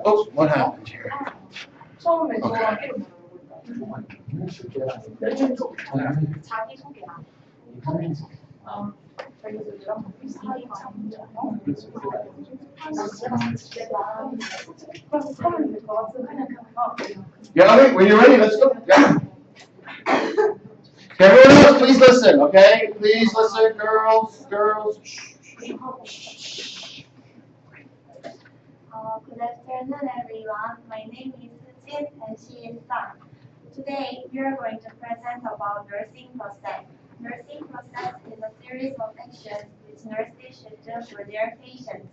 Oops, what happened here? 처음에 Okay. 저랑 이름 자기소개랑 자기소개랑 Got it? When you're ready, let's go. Yeah. Everyone else, please listen, okay? Please listen, girls, girls. Good afternoon, everyone. My name is Jin and she is Sun. Today, we are going to present about nursing process. Nursing process is a series of actions which nurses should do for their patients.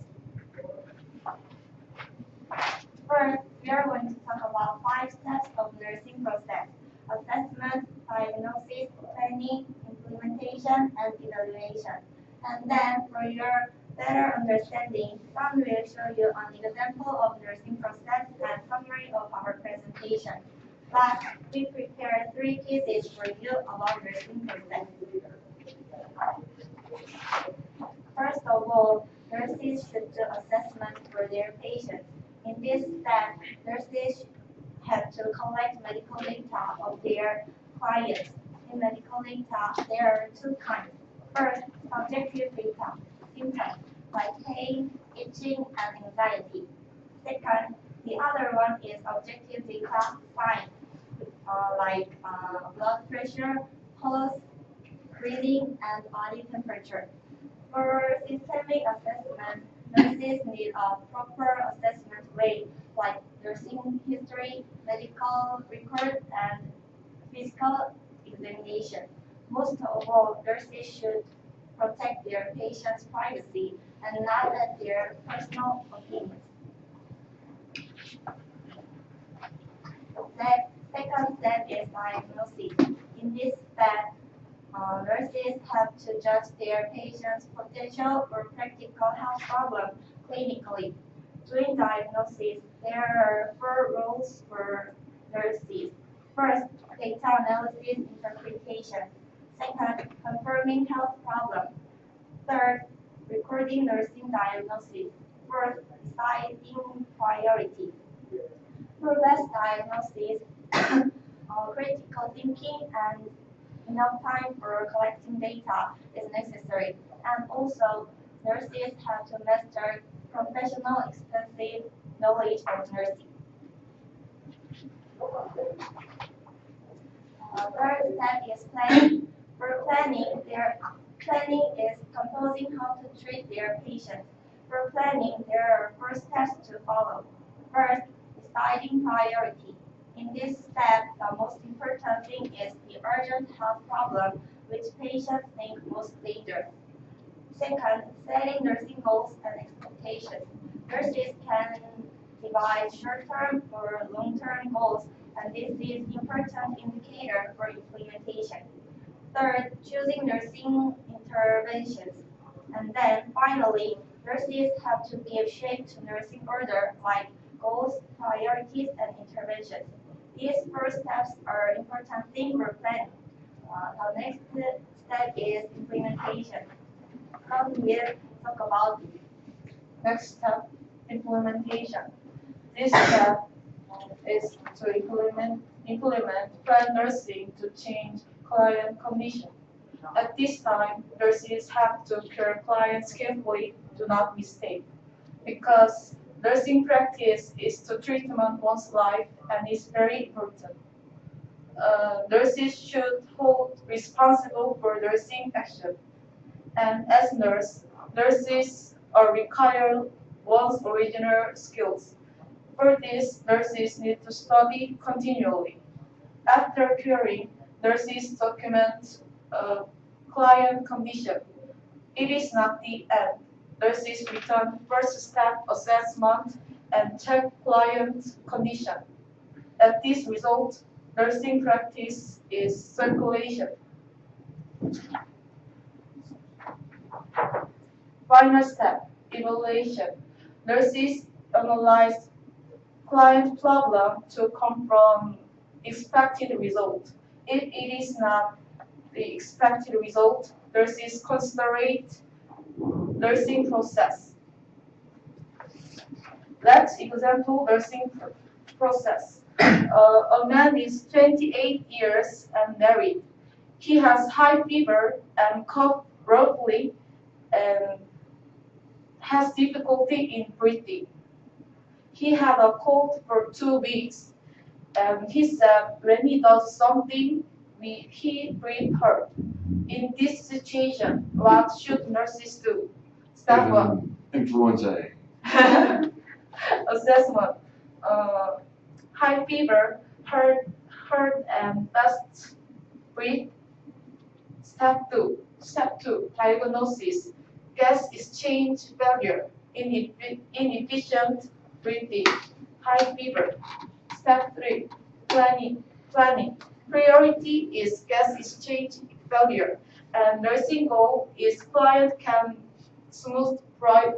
First, we are going to talk about 5 steps of nursing process: assessment, diagnosis, planning, implementation, and evaluation. And then, for your better understanding, Sun will show you an example of nursing process and summary of our presentation. Last, we prepared 3 cases for you about nursing process. First of all, nurses should do assessment for their patients. In this step, nurses have to collect medical data of their clients. In medical data, there are 2 kinds. First, subjective data, symptoms like pain, itching, and anxiety. Second, the other one is objective data, signs like blood pressure, pulse, breathing, and body temperature. For systemic assessment, nurses need a proper assessment way, like nursing history, medical record, and physical examination. Most of all, nurses should protect their patients' privacy and not add their personal opinions. The second step is diagnosis. In this step, nurses have to judge their patient's potential or practical health problem clinically. During diagnosis, there are 4 roles for nurses. First, data analysis interpretation. Second, confirming health problem. Third, recording nursing diagnosis. Fourth, deciding priority. For best diagnosis, critical thinking and enough time for collecting data is necessary. And also, nurses have to master professional extensive knowledge of nursing. Third step is planning. For planning, planning is composing how to treat their patients. For planning, there are 4 steps to follow. First, deciding priority. In this step, the most important thing is the urgent health problem which patients think most dangerous. Second, setting nursing goals and expectations. Nurses can divide short-term or long-term goals, and this is an important indicator for implementation. Third, choosing nursing interventions. And then finally, nurses have to give shape to nursing order like goals, priorities, and interventions. These 4 steps are important things for planning. The next step is implementation. Now we'll talk about next step, implementation. This step is to implement plan nursing to change client condition. At this time, nurses have to care clients carefully, do not mistake, because nursing practice is to treatment one's life and is very important. Nurses should hold responsible for nursing action, and as nurses are required one's original skills. For this, nurses need to study continually. After curing, nurses document client condition. It is not the end. Nurses return first step assessment and check client condition. At this result, nursing practice is circulation. Final step, evaluation. Nurses analyze client problem to come from expected result. If it is not the expected result, nurses consider nursing process. Let's example nursing process. A man is 28 years and married. He has high fever and cough roughly and has difficulty in breathing. He had a cold for 2 weeks. He said when he does something, he breathes hard. In this situation, what should nurses do? Step one. Influenza Assessment. High fever, heart, and fast breath. Step two. Diagnosis. Gas exchange failure. Inefficient breathing. High fever. Step three. Planning. Priority is gas exchange failure, and nursing goal is client can smoothly.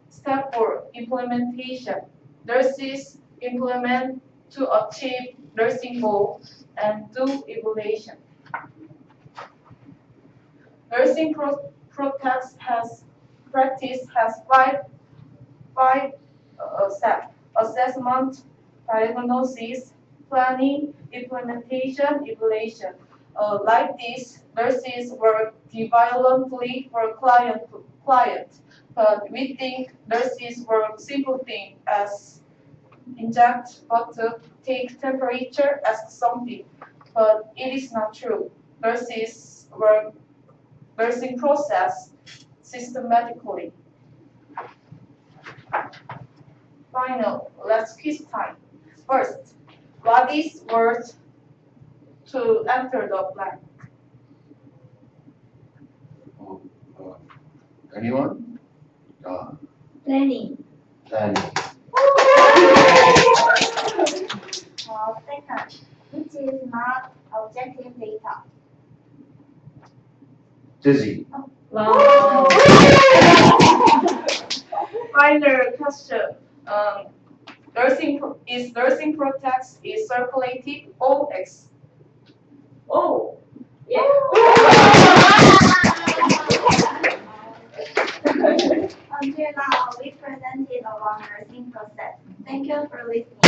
Step 4. Implementation. Nurses implement to achieve nursing goal and do evaluation. Nursing practice has five steps: assessment, diagnosis, planning, implementation, evaluation. Like this, nurses work diligently for client, but we think nurses work simple things as inject water, take temperature, ask something, but it is not true. Nurses work nursing process systematically. Final, let's quiz time. First, what is word to enter the blank? Anyone? Planning. Planning. Second, which is not objective data. Dizzy. Wow. Final question. Nursing products is circulated OX. Oh. Yeah. Until now, we presented our nursing process. Thank you for listening.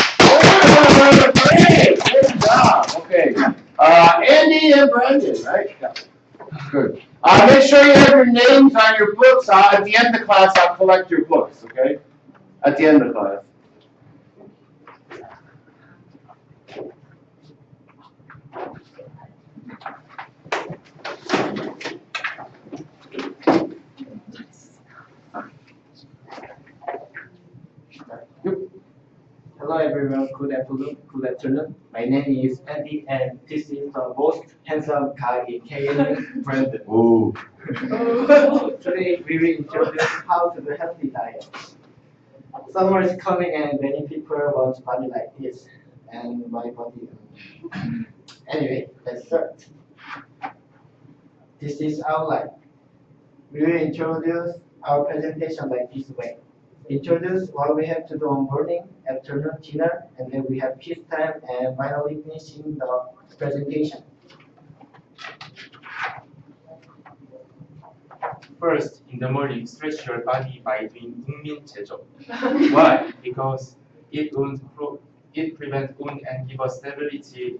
Great! Good job. Okay. Andy and Brendan, right? Yeah. Good. Make sure you have your names on your books. At the end of class, I'll collect your books, okay? At the end of class. Hello everyone, good afternoon. My name is Andy and this is the most handsome guy in KNU, Brandon. Ooh. Today we will introduce how to do healthy diet. Summer is coming and many people want body like this and my body. Anyway, let's start. This is outline. We will introduce our presentation like this way. Introduce what we have to do on morning, afternoon, dinner, and then we have peace time, and finally finishing the presentation. First, in the morning, stretch your body by doing 국민체조. Why? Because it prevents wound and give us stability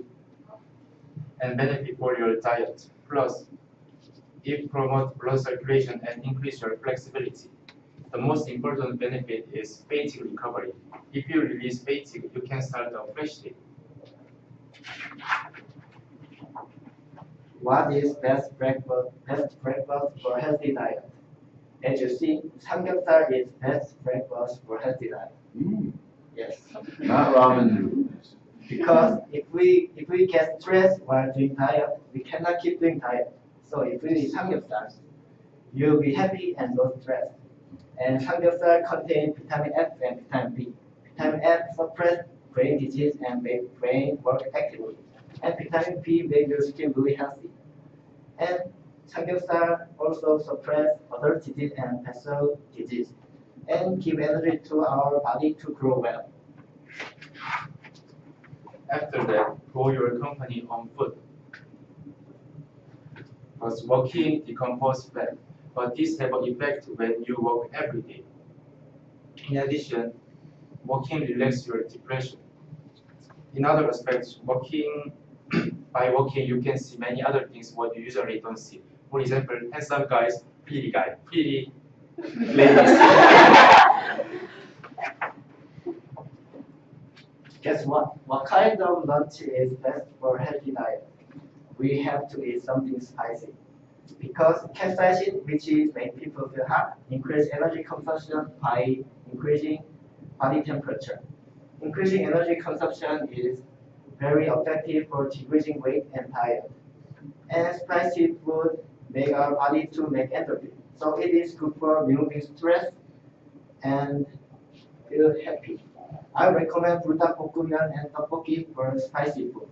and benefit for your diet. Plus, it promotes blood circulation and increase your flexibility. The most important benefit is fatigue recovery. If you release fatigue, you can start a fresh day. What is best breakfast for healthy diet? As you see, samgyeopsal is best breakfast for healthy diet. Yes. Not ramen noodles. Because if we get stressed while doing diet, we cannot keep doing diet. So if we eat samgyeopsal, you'll be happy and no stress. And samgyeopsal contains vitamin F and vitamin B. Vitamin F suppresses brain disease and makes brain work actively. And vitamin B makes your skin really healthy. And samgyeopsal also suppresses other disease and vessel disease and give energy to our body to grow well. After that, grow your company on foot. Because walking decomposes fat, but this have an effect when you walk every day. In addition, walking relaxes your depression. In other aspects, by walking, you can see many other things what you usually don't see. For example, handsome guys, pretty ladies. Guess what? What kind of lunch is best for healthy diet? We have to eat something spicy. Because capsaicin, which is make people feel hot, increase energy consumption by increasing body temperature. Increasing energy consumption is very effective for decreasing weight and diet. And spicy food make our body to make endorphin. So it is good for removing stress and feel happy. I recommend 불닭볶음면 and tteokbokki for spicy food.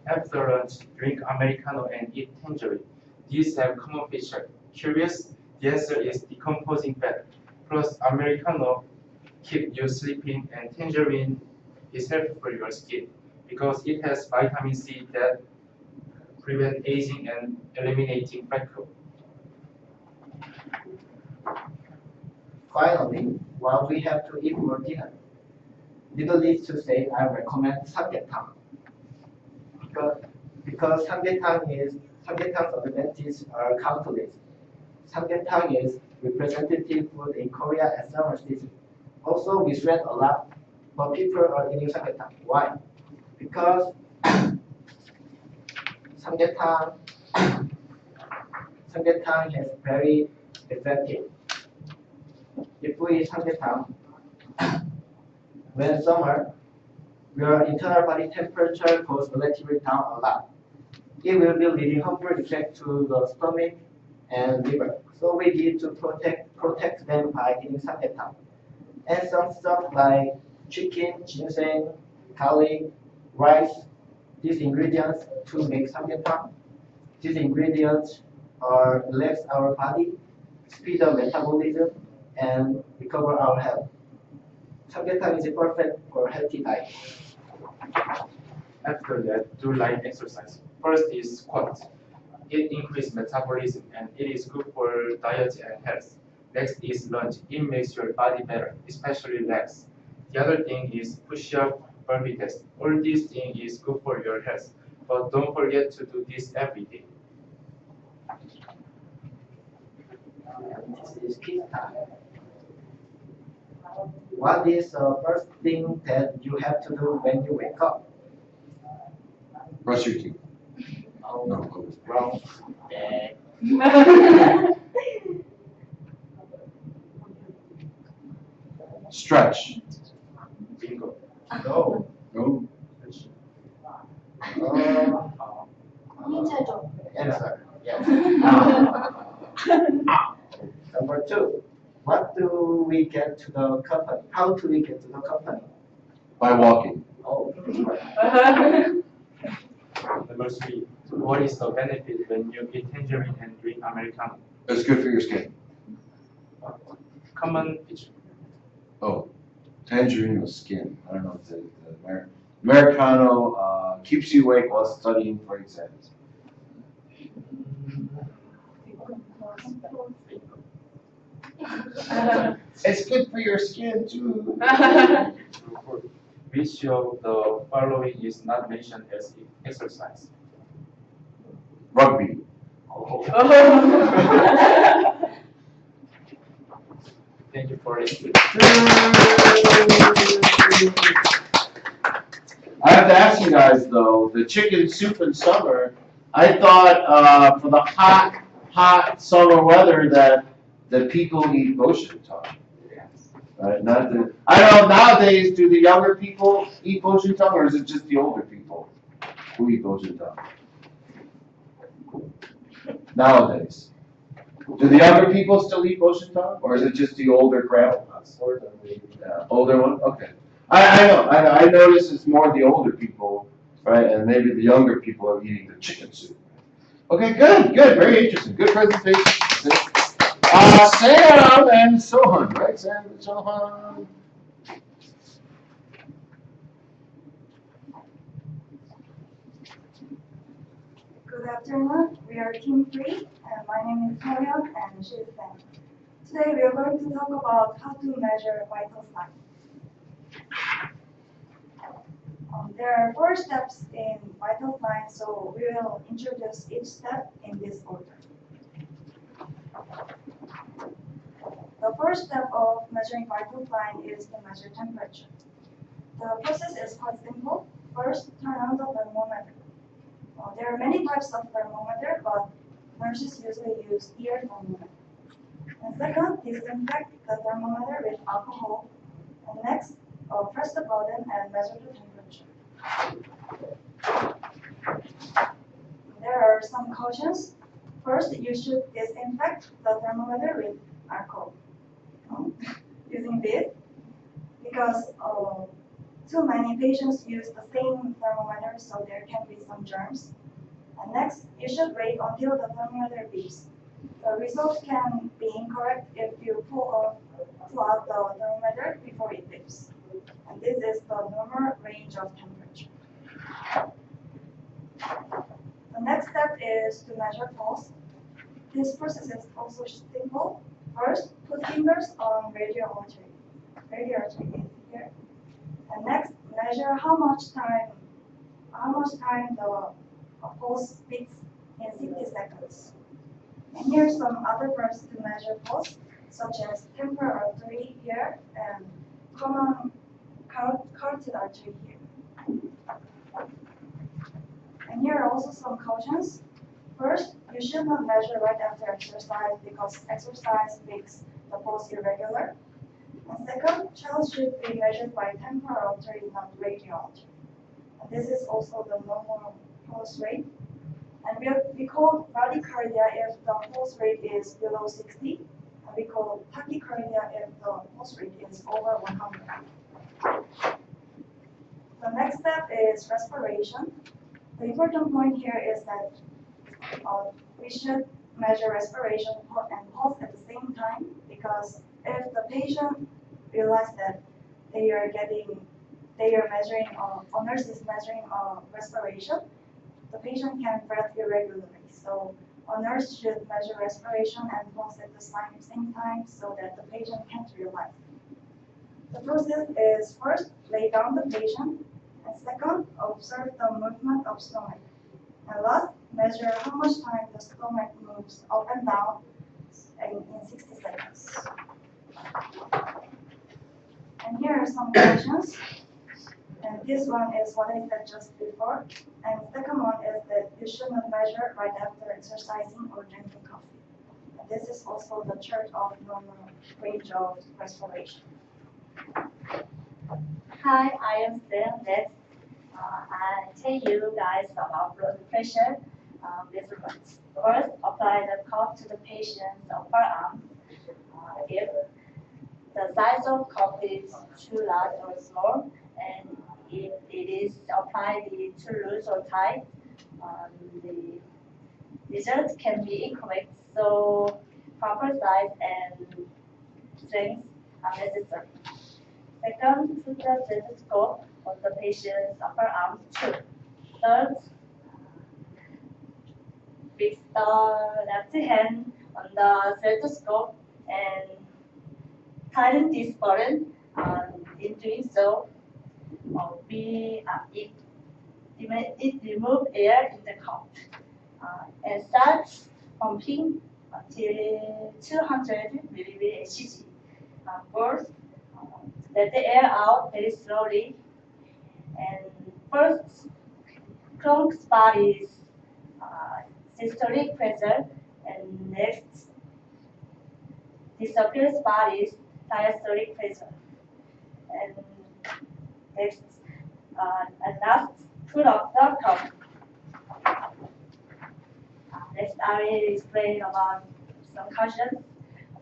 After lunch, drink Americano and eat tangerine. These have common feature. Curious? The answer is decomposing fat. Plus, Americano keep you sleeping, and tangerine is helpful for your skin because it has vitamin C that prevent aging and eliminating freckles. Finally, what we have to eat for dinner. Needless to say, I recommend samgyetang. Because samgyetang's advantages are countless. Samgyetang is representative food in Korea at summer season. Also, we sweat a lot, but people are eating samgyetang. Why? Because samgyetang is very effective. If we eat samgyetang when summer, your internal body temperature goes relatively down a lot. It will be leading harmful effect to the stomach and liver. So we need to protect them by eating samgyetang. And some stuff like chicken, ginseng, garlic, rice, these ingredients to make samgyetang. These ingredients relax our body, speed up metabolism, and recover our health. Samgyetang is perfect for healthy diet. After that, do light exercise. First is squat. It increases metabolism and it is good for diet and health. Next is lunge. It makes your body better, especially legs. The other thing is push-up, burpee test. All these things is good for your health, but don't forget to do this every day. This is kids time. What is the first thing that you have to do when you wake up? Brush your teeth. Oh, No. wrong. Stretch. Bingo. No. No. Answer. Yes. Number 2. What do we get to the company? How do we get to the company? By walking. Oh, right. Number 3. What is the benefit when you eat tangerine and drink Americano? It's good for your skin. Common feature. Oh, tangerine with skin. I don't know if the Americano keeps you awake while studying for exams. It's good for your skin too. Which of the following is not mentioned as exercise? Rugby. Thank you for listening. I have to ask you guys though, the chicken soup in summer, I thought for the hot summer weather that people eat boshinton. Right? Not the, I don't know, nowadays, do the younger people eat boshinton or is it just the older people who eat boshinton? Nowadays. Do the younger people still eat boshinton or is it just the older grandpas? Older one? Okay. I know. I notice it's more the older people, right? And maybe the younger people are eating the chicken soup. Okay, good. Very interesting. Good presentation. Sam and Sohan, right? Sam and Sohan. Good afternoon. We are Team 3, and my name is Soyeon, and she is Sam. Today we are going to talk about how to measure vital signs. There are 4 steps in vital signs, so we will introduce each step in this order. The first step of measuring vital sign is to measure temperature. The process is quite simple. First, turn on the thermometer. There are many types of thermometer, but nurses usually use ear thermometer. And second, disinfect the thermometer with alcohol. And next, press the button and measure the temperature. There are some cautions. First, you should disinfect the thermometer with alcohol. Using this, because too many patients use the same thermometer, so there can be some germs. And next, you should wait until the thermometer beeps. The result can be incorrect if you pull out the thermometer before it beeps. And this is the normal range of temperature. The next step is to measure pulse. This process is also simple. First, put fingers on radial artery. Radial artery is here. And next, measure how much time the pulse beats in 60 seconds. And here are some other verbs to measure pulse, such as temporal artery here and common carotid artery here. And here are also some cautions. First, you should not measure right after exercise because exercise makes the pulse irregular. And second, child should be measured by temporal artery, not radial artery. And this is also the normal pulse rate. And we call bradycardia if the pulse rate is below 60. And we call tachycardia if the pulse rate is over 100. The next step is respiration. The important point here is that we should measure respiration and pulse at the same time, because if the patient realizes that they are measuring, or nurse is measuring respiration, the patient can breathe irregularly. So a nurse should measure respiration and pulse at the same time so that the patient can't realize. The process is first, lay down the patient, and second, observe the movement of stomach. And last, measure how much time the stomach moves up and down in 60 seconds. And here are some questions. And this one is what I said just before. And the second one is that you should not measure right after exercising or drinking coffee. And this is also the chart of normal range of respiration. Hi, I am Sam. Next, I tell you guys about blood pressure measurements. First, apply the cuff to the patient's upper arm. If the size of cuff is too large or small, and if it is applied too loose or tight, the results can be incorrect. So, proper size and strength are necessary. Second, put the stethoscope on the patient's upper arm too. Third, fix the left hand on the stethoscope and tighten this button. In doing so, it removes air in the cuff and starts pumping until 200 ml/cc. First, let the air out very slowly. And first, clunk spot is systolic pressure, and next, disappear spot is diastolic pressure. And next, and last, put up the cuff. Next, I will explain about some cautions.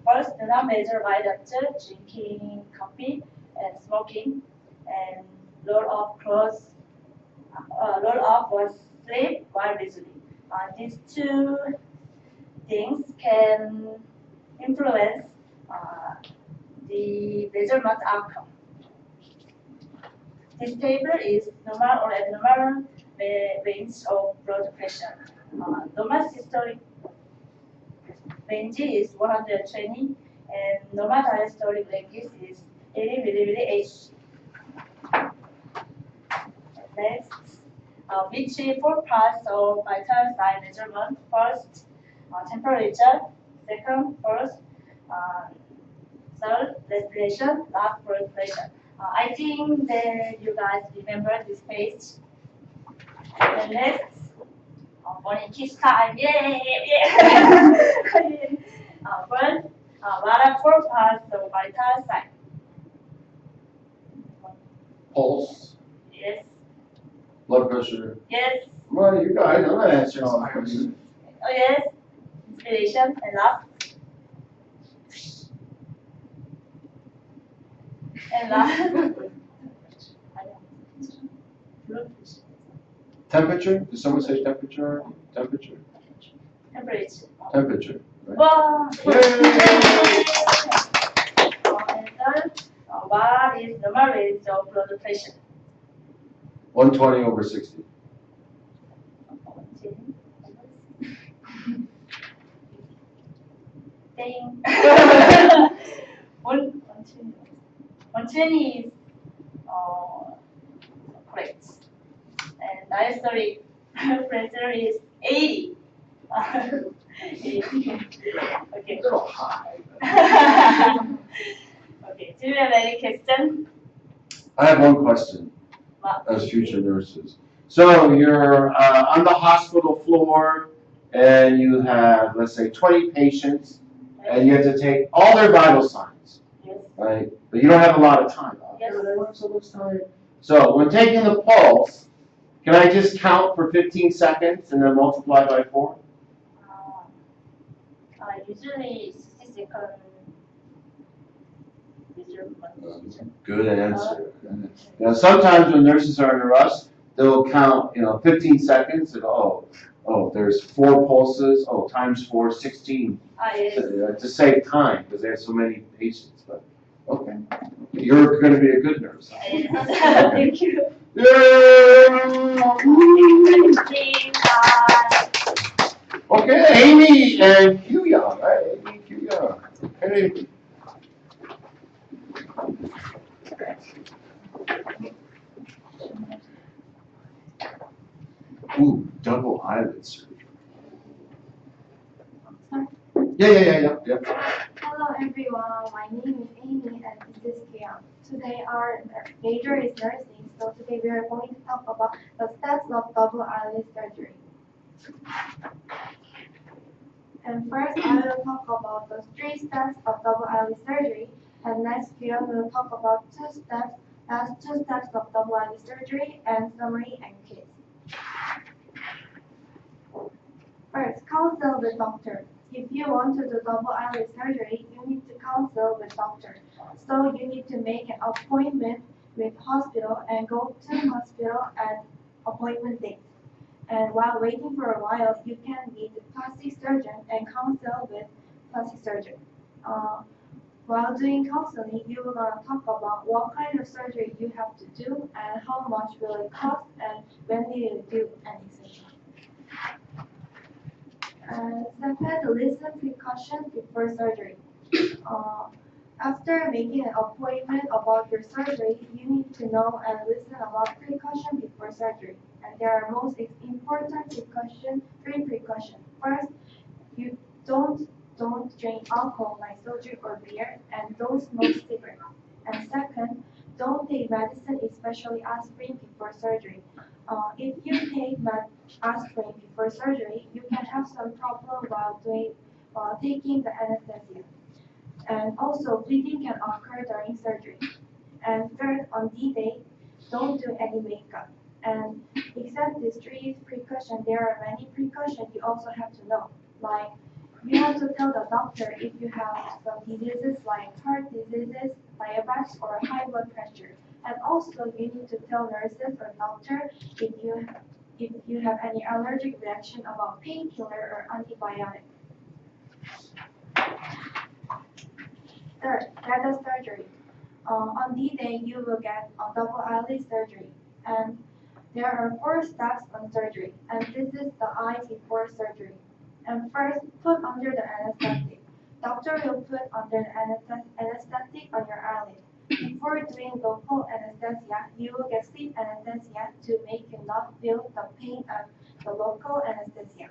First, do not measure right after drinking coffee and smoking, and roll off or sleep while listening. These two things can influence the measurement outcome. This table is normal or abnormal range of blood pressure. Normal systolic range is 120, and normal diastolic like this is 80 milliliter H. Next, which four parts of vital sign measurement? First, temperature. Second, first, third, respiration. Last, blood pressure. I think that you guys remember this page. And next, morning kiss time. Yay! First, what are four parts of vital sign? Pulse, Yes. blood pressure. Yes. Well, you guys, I'm not answering all the questions. Oh yes. Inspiration and last. And last. Temperature? Did someone say temperature? Temperature. Temperature. Temperature. Right? Wow. Yay! And third, what is normal range of blood pressure? 120/60. Ding. 120 is correct. And diastolic pressure is 80. 80. Okay. A little high. Okay, do you have any question? I have one question as future nurses. So you're on the hospital floor and you have, let's say, 20 patients and you have to take all their vital signs, Yes. right? But you don't have a lot of time. Yes. I don't have so much time. So when taking the pulse, can I just count for 15 seconds and then multiply by 4? Usually 60 seconds measurement. Good answer. Sometimes when nurses are in a rush, they'll count, 15 seconds and there's 4 pulses. Oh, times 4, 16. Yes. To save time because they have so many patients. But okay, you're going to be a good nurse. Thank you. Yay! Okay, Amy and Kyuya, right? Amy and Kyuya. Okay. Ooh, double eyelid surgery. Yeah. Hello everyone, my name is Amy and this is Kian. Today our major is nursing, so today we are going to talk about the steps of double eyelid surgery. And first I will talk about the 3 steps of double eyelid surgery, and next Kian will talk about last 2 steps of double eyelid surgery and summary and kits. First, consult with doctor. If you want to do double eyelid surgery, you need to consult with doctor. So you need to make an appointment with hospital and go to hospital at appointment date. And while waiting for a while, you can meet the plastic surgeon and consult with plastic surgeon. While doing counseling, you will gonna talk about what kind of surgery you have to do and how much will it cost and when do you do and etc. Second, listen precautions before surgery. After making an appointment about your surgery, you need to know and listen about precaution before surgery. And there are most important precaution, 3 precautions. First, you don't drink alcohol like soju or beer, and don't smoke cigarettes. And second, don't take medicine, especially aspirin, before surgery. If you take aspirin before surgery, you can have some problem while taking the anesthesia. And also, bleeding can occur during surgery. And third, on D-Day, don't do any makeup. And except these 3 precautions, there are many precautions you also have to know. Like, you have to tell the doctor if you have some diseases like heart diseases, diabetes, or high blood pressure. And also, you need to tell nurses or doctor if you have any allergic reaction about painkiller or antibiotic. Third, data surgery. On D-Day, you will get a double eyelid surgery. And there are 4 steps on surgery. And this is the eye before surgery. And first, put under the anesthetic. Doctor Doctor will put under anesthetic on your eyelid. Before doing local anesthesia, you will get sleep anesthesia to make you not feel the pain of the local anesthesia.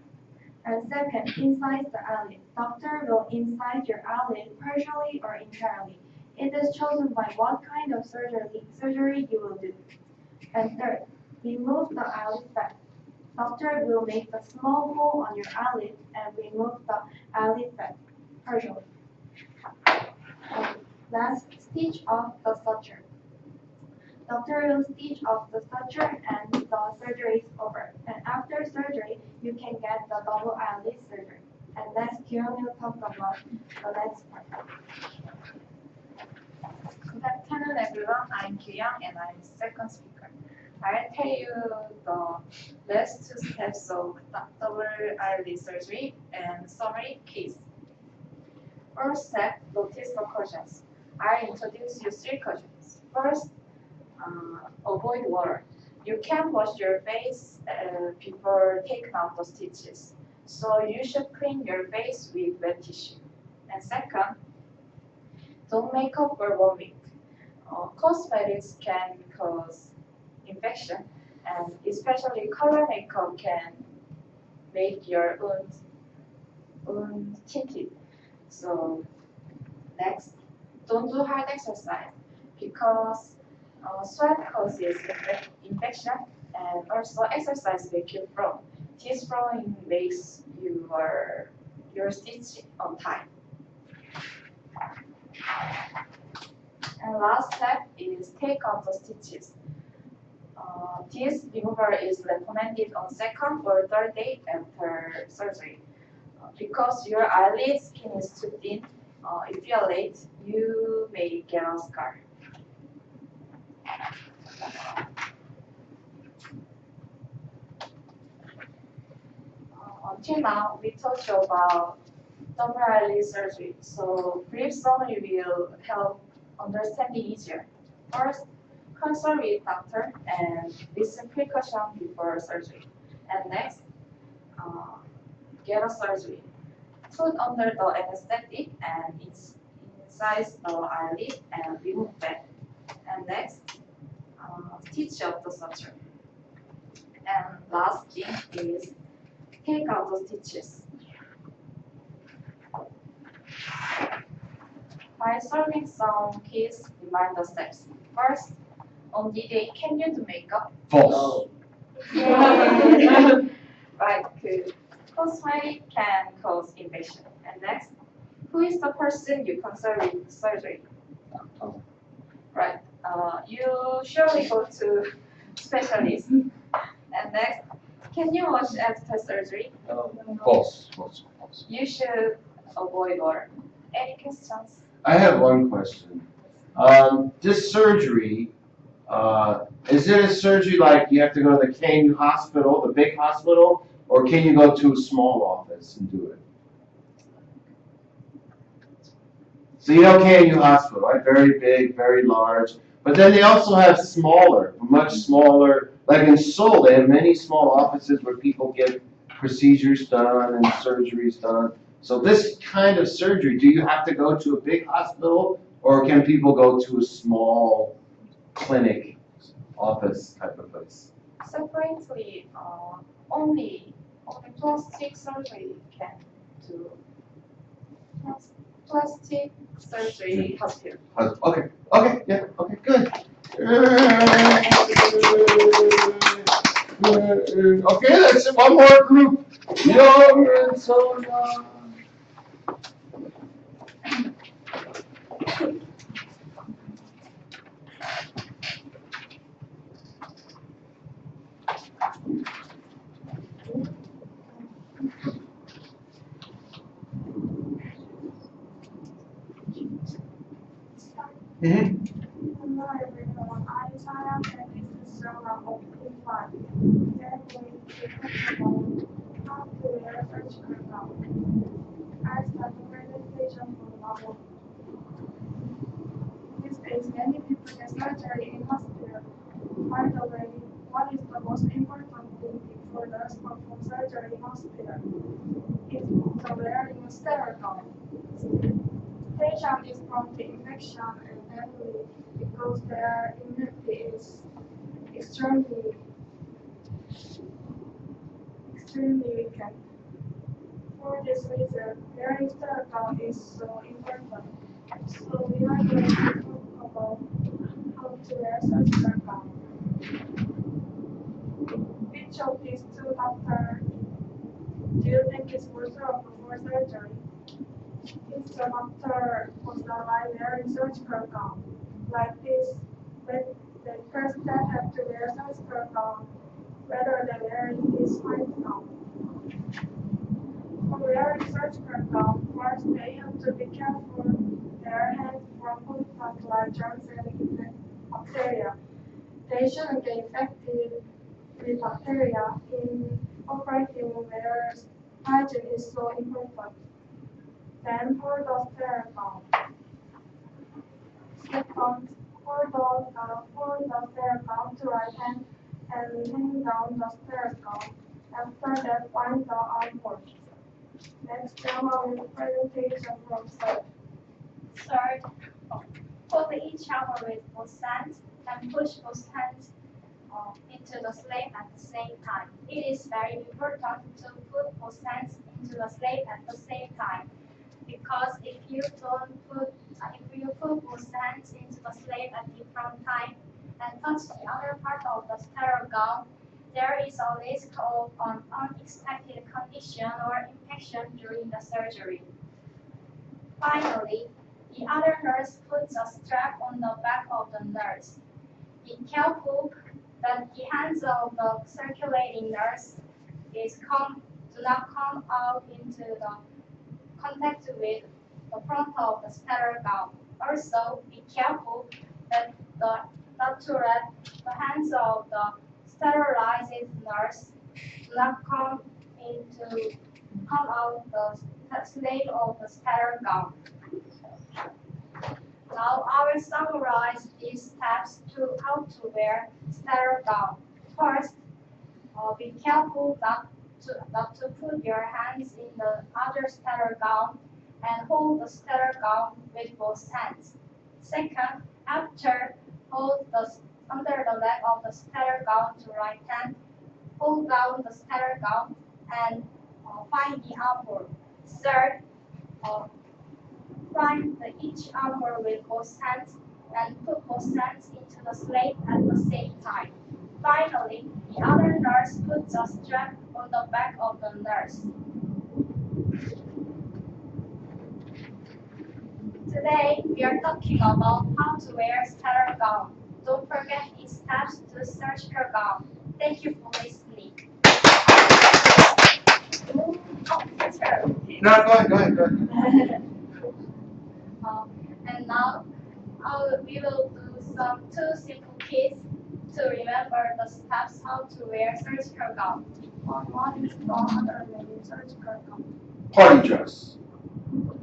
And second, incise the eyelid. Doctor will incise your eyelid partially or entirely. It is chosen by what kind of surgery you will do. And third, remove the eyelid fat. Doctor will make a small hole on your eyelid and remove the eyelid fat partially. And last, stitch off the suture. Doctor will stitch off the suture and the surgery is over. And after surgery, you can get the double eyelid surgery. And next, Kieran will talk about the next part. Good afternoon, everyone. I'm Kyung and I'm second speaker. I'll tell you the last two steps of double eyelid surgery and summary case. First step, notice the cautions. I'll introduce you three cautions. First, avoid water. You can wash your face before taking out the stitches. So you should clean your face with wet tissue. And second, don't make up for 1 week. Cosmetics can cause infection, and especially color makeup can make your wound tinted. So next, don't do hard exercise because sweat causes infection, and also exercise makes you frown. This frowning makes your stitch untied. And last step is take out the stitches. This removal is recommended on second or third day after surgery. Because your eyelid skin is too thin, if you are late, you may get a scar. Until now, we talked about double eyelid surgery, so brief summary will help understanding easier. First, consult with doctor and listen precaution before surgery. And next, get a surgery. Put under the anesthetic and incise the eyelid and remove fat. And next, stitch up the suture. And last thing is take out the stitches. By solving some case, remind the steps. First, on the day, can you do makeup? False. Right, good. Cosmetic can cause infection. And next, who is the person you consult with surgery? Right, you surely go to specialist. And next, can you wash after surgery? False. You should avoid water. Any questions? I have one question. This surgery, is it a surgery like you have to go to the KNU hospital, the big hospital, or can you go to a small office and do it? So you know KNU hospital, right? Very big, very large. But then they also have smaller, much smaller, like in Seoul, they have many small offices where people get procedures done and surgeries done. So this kind of surgery, do you have to go to a big hospital or can people go to a small clinic, office type of place? Separately, only plastic surgery can do plastic surgery hospital. Okay, yeah, okay, good. Okay, that's it, one more group. Young and so young. Hello everyone, I'm Sarah and this is Sarah of P5. We are going to talk about how to wear surgical gown. As the presentation for the model. These days, many people get surgery in hospital. By the way, what is the most important thing before nurse perform surgery in hospital? It's the wearing a sterile gown. patient is prone to infection and deathly because their immunity is extremely weakened. For this reason, wearing sterile gown is so important. So we are going to talk about how to wear surgical gown. Which of these two doctors do you think is more thorough before surgery? If the doctor was alive wearing surgical gown like this, they first step have to wear surgical gown rather than wearing this white gown. For wearing surgical gown, first they have to be careful their hands from contact like germs and bacteria. They shouldn't get infected with bacteria in operating where hygiene is so important. Then for the sterile gown. Second, hold the sterile gown to right hand and hang down the sterile gown. After that, wind the armhole. Next, drama with presentation from side. Third, hold each arm with both hands and push both hands into the slave at the same time. It is very important to put both hands into the slave at the same time, because if you put both hands into the slave at different time and touch the other part of the sterile gown, there is a risk of an unexpected condition or infection during the surgery. Finally, the other nurse puts a strap on the back of the nurse. Be careful that the hands of the circulating nurse do not come out into the contact with the front of the sterile gown. Also, be careful that the hands of the sterilized nurse do not come out the sleeve of the sterile gown. Now I will summarize these steps to how to wear sterile gown. First, be careful not to put your hands in the other sterile gown and hold the sterile gown with both hands. Second, after hold under the leg of the sterile gown to right hand, hold down the sterile gown and find the armhole. Third, find each armhole with both hands and put both hands into the slave at the same time. Finally, the other nurse puts a strap on the back of the nurse. Today, we are talking about how to wear sterile gown. Don't forget its steps to surgical gown. Thank you for listening. No, go ahead. And now we will do two simple keys to remember the steps how to wear surgical gown. One is the other wearing surgical gown. Party dress.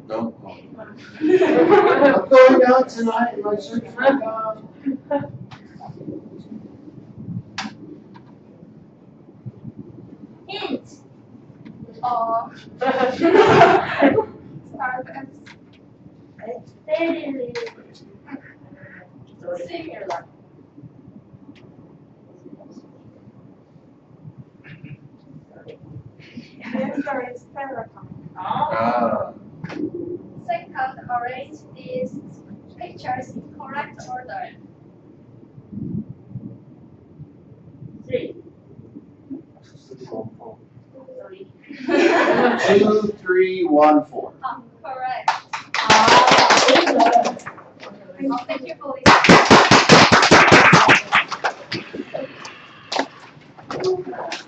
No. I'm going out tonight in my surgical gown. Hint. Start and Very similar. answer is sterile gown. Ah. Second, arrange these pictures in correct order. 3. Sorry. 2, 3, 1, 4. Correct. Thank you for listening.